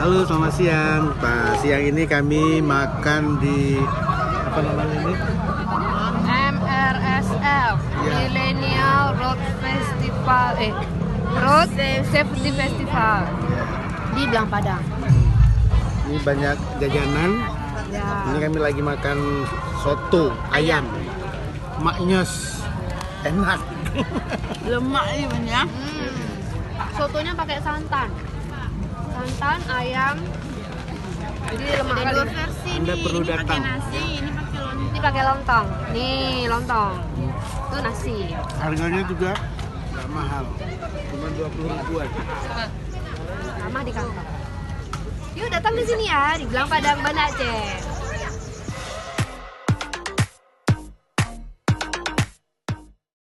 Halo, selamat siang. Pak, siang ini kami makan di apa namanya ini? MRSF, Ya. Millennial Road Festival, Road Safety Festival di Blang Padang. Ini banyak jajanan. Ya. Ini kami lagi makan soto ayam. Maknyos. Enak. Lemak ini banyak. Sotonya pakai santan, ayam. Jadi lemak Ada kali. dua versi Anda nih. perlu Ini pakai datang. nasi, ini pakai lontong. Ini pakai lontong. Nih lontong. Itu nasi. Harganya juga nggak mahal. Cuma 20 ribuan. Sama di kantong. Yuk datang ke sini ya di Blang Padang Banda Aceh.